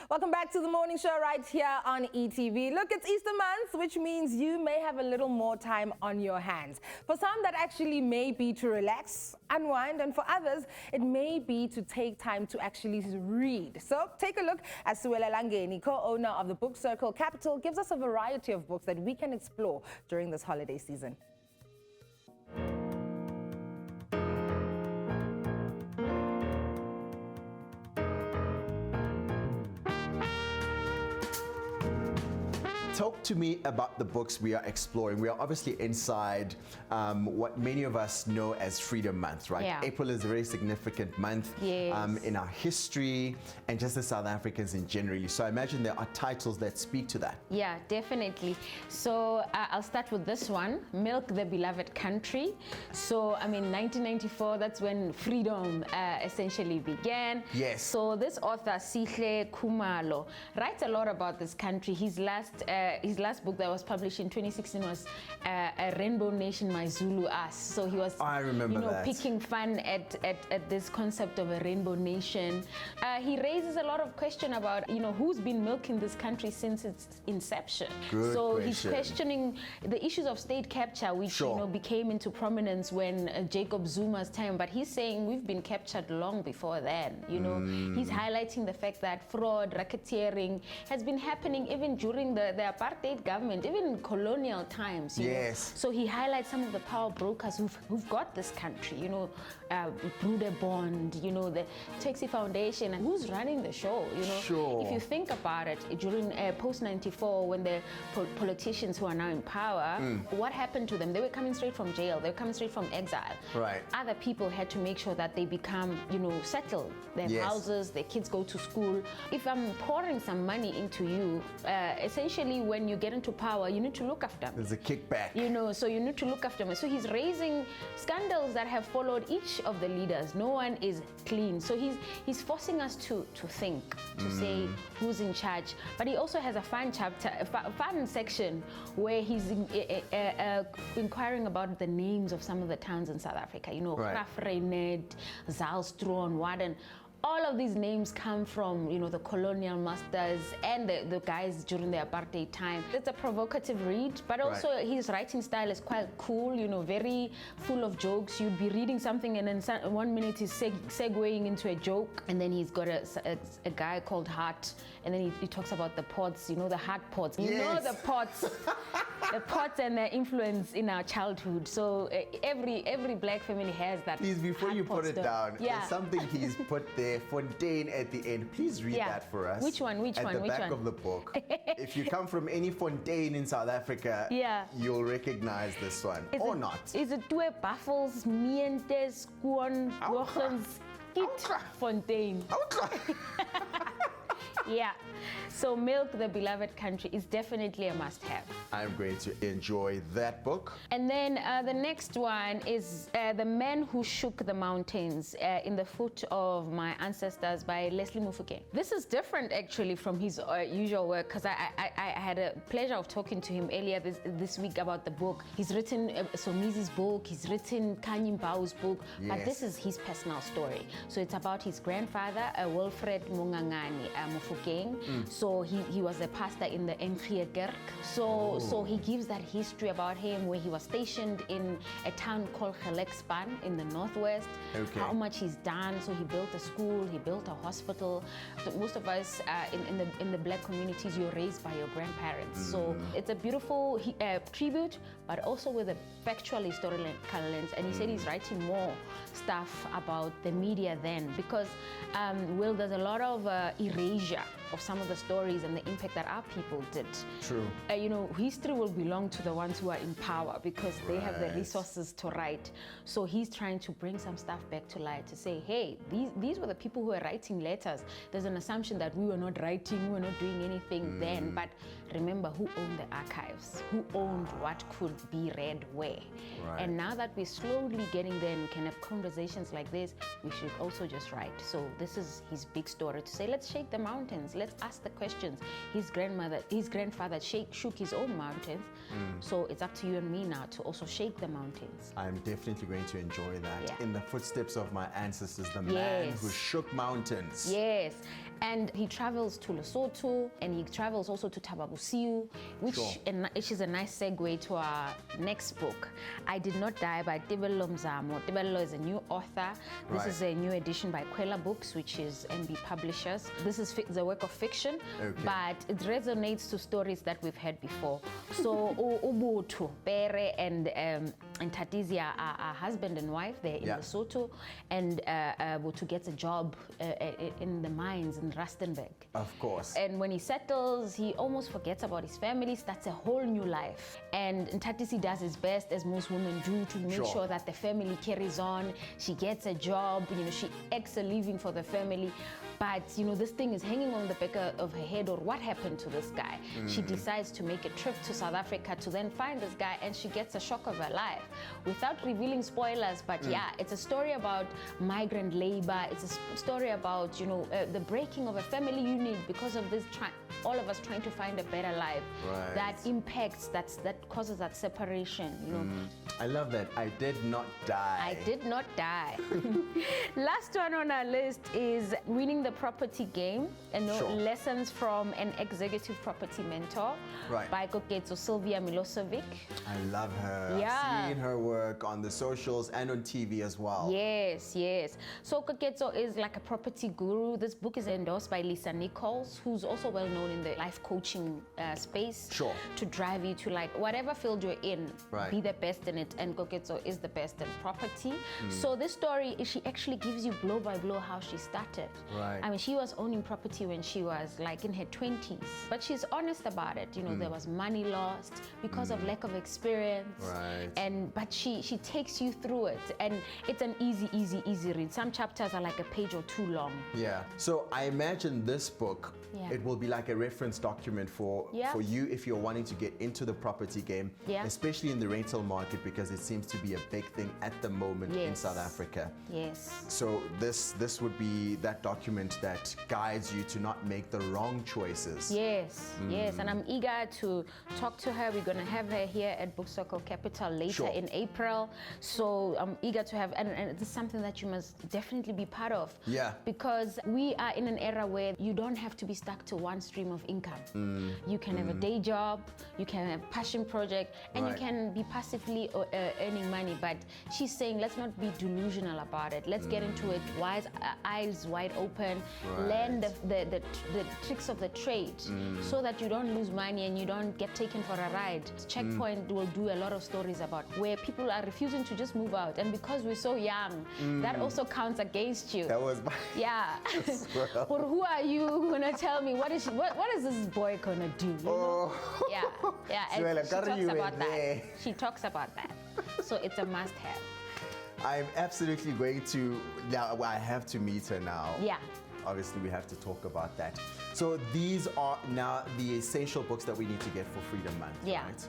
Welcome back to the morning show right here on ETV. Look, it's Easter month, which means you may have a little more time on your hands. For some, that actually may be to relax, unwind, and for others, it may be to take time to actually read. So take a look as Sewela Langeni, co-owner of the book Circle Capital, gives us a variety of books that we can explore during this holiday season. Talk to me about the books we are exploring. We are obviously inside what many of us know as Freedom Month, right? Yeah. April is a very significant month in our history and just as South Africans in generally. So I imagine there are titles that speak to that. Yeah, definitely. So I'll start with this one, Milk the Beloved Country. So, I mean, 1994, that's when freedom essentially began. Yes. So this author, Sihle Khumalo, writes a lot about this country. His last book that was published in 2016 was A Rainbow Nation, My Zulu Us. So he was, I remember that. picking fun at this concept of a rainbow nation. He raises a lot of question about, who's been milking this country since its inception. Good question. He's questioning the issues of state capture, which became into prominence when Jacob Zuma's time. But he's saying we've been captured long before then. He's highlighting the fact that fraud, racketeering has been happening even during the apartheid government, even in colonial times. Yes. So he highlights some of the power brokers who've got this country. Bruder Bond, the Taxi Foundation, and who's running the show. Sure. If you think about it, during post-94, when the politicians who are now in power, what happened to them? They were coming straight from jail. They were coming straight from exile. Right. Other people had to make sure that they become, settled. Their houses, their kids go to school. If I'm pouring some money into you, essentially when you get into power, you need to look after me. There's a kickback. So you need to look after me. So he's raising scandals that have followed each of the leaders. No one is clean. So he's forcing us to think, to say who's in charge. But he also has a fun chapter, a fun section where he's inquiring about the names of some of the towns in South Africa. Grafrenet, Zalstron, Warden. All of these names come from, the colonial masters and the guys during the apartheid time. It's a provocative read, but also his writing style is quite cool, very full of jokes. You'd be reading something and then 1 minute he's segueing into a joke, and then he's got a guy called Hart, and then he talks about the pots, the heart pots. The pots. The pots and their influence in our childhood. So every black family has that. Please, before you put it down, yeah. there's something he's put there, Fontaine at the end. Please read that for us. Which one? At the back of the book. If you come from any Fontaine in South Africa, you'll recognize this one. Or not. Is it Twee Baffles, Mientes, Kuon, Wochens, Kit Fontaine? Yeah. So Milk the Beloved Country is definitely a must-have. I'm going to enjoy that book. And then the next one is The Men Who Shook the Mountains in the Foot of My Ancestors by Leslie Mufokeng. This is different actually from his usual work, because I had a pleasure of talking to him earlier this week about the book. He's written Somizi's book, he's written Kanye Mbao's book, but this is his personal story. So it's about his grandfather, Wilfred Mongangani Mufokeng. So he was a pastor in the NG Kerk. So he gives that history about him, where he was stationed in a town called Gelekspan in the northwest. How much he's done. So he built a school, he built a hospital. So most of us in the black communities, you're raised by your grandparents. So it's a beautiful tribute, but also with a factual historical lens. And he said he's writing more stuff about the media then, because there's a lot of erasure of some of the stories and the impact that our people did. True. History will belong to the ones who are in power, because they have the resources to write. So he's trying to bring some stuff back to light to say, hey, these were the people who were writing letters. There's an assumption that we were not writing, we were not doing anything then, but remember who owned the archives, who owned what could be read where. And now that we're slowly getting there and we can have conversations like this, we should also just write. So this is his big story to say, let's shake the mountains. let's ask the questions. His grandfather shook his own mountains. So it's up to you and me now to also shake the mountains. I'm definitely going to enjoy that. Yeah. In the footsteps of my ancestors, the man who shook mountains. Yes, and he travels to Lesotho, and he travels also to Tababusiu, which is a nice segue to our next book, I Did Not Die by Tebello Mzamo. Tebello is a new author. This is a new edition by Kwela Books, which is NB Publishers. This is the work of fiction, but it resonates to stories that we've heard before. So Ubuntu, Pere, and Tatizia are husband and wife. They're in Lesotho, and Butu gets a job in the mines in Rustenburg. Of course. And when he settles, he almost forgets about his family, starts a whole new life. And Tatisi does his best, as most women do, to make sure that the family carries on. She gets a job, she acts a living for the family. But, this thing is hanging on the back of her head, or what happened to this guy? She decides to make a trip to South Africa to then find this guy, and she gets a shock of her life. Without revealing spoilers, but it's a story about migrant labor. It's a story about, the breaking of a family unit because of this, all of us trying to find a better life. That impacts, that causes that separation, I love that. I did not die. I did not die. Last one on our list is Winning the Property Game, and Lessons from an Executive Property Mentor by Koketso Sylvia Milosevic. I love her. I've seen her work on the socials and on TV as well. Yes. So Koketso is like a property guru. This book is endorsed by Lisa Nichols, who's also well known in the life coaching space. To drive you to whatever field you're in, be the best in it. And Koketso is the best in property. So this story, she actually gives you blow by blow how she started. I mean, she was owning property when she was in her 20s, but she's honest about it. There was money lost because of lack of experience. But she takes you through it, and it's an easy read. Some chapters are like a page or two long. So I imagine this book, it will be like a reference document for you if you're wanting to get into the property game, especially in the rental market, because it seems to be a big thing at the moment in South Africa. So this would be that document that guides you to not make the wrong choices. And I'm eager to talk to her. We're going to have her here at Book Circle Capital later in April. So I'm eager to have, and this is something that you must definitely be part of. Because we are in an era where you don't have to be stuck to one stream of income. You can have a day job, you can have a passion project, and you can be passively earning money. But she's saying, let's not be delusional about it. Let's get into it, eyes wide open, learn the tricks of the trade, so that you don't lose money and you don't get taken for a ride. Checkpoint will do a lot of stories about where people are refusing to just move out, and because we're so young, that also counts against you. That was my Or who are you gonna tell me what is this boy gonna do? And Sewela, she talks about that. She talks about that. So it's a must-have. I'm absolutely going to, I have to meet her now. Obviously, we have to talk about that. So these are now the essential books that we need to get for Freedom Month, right?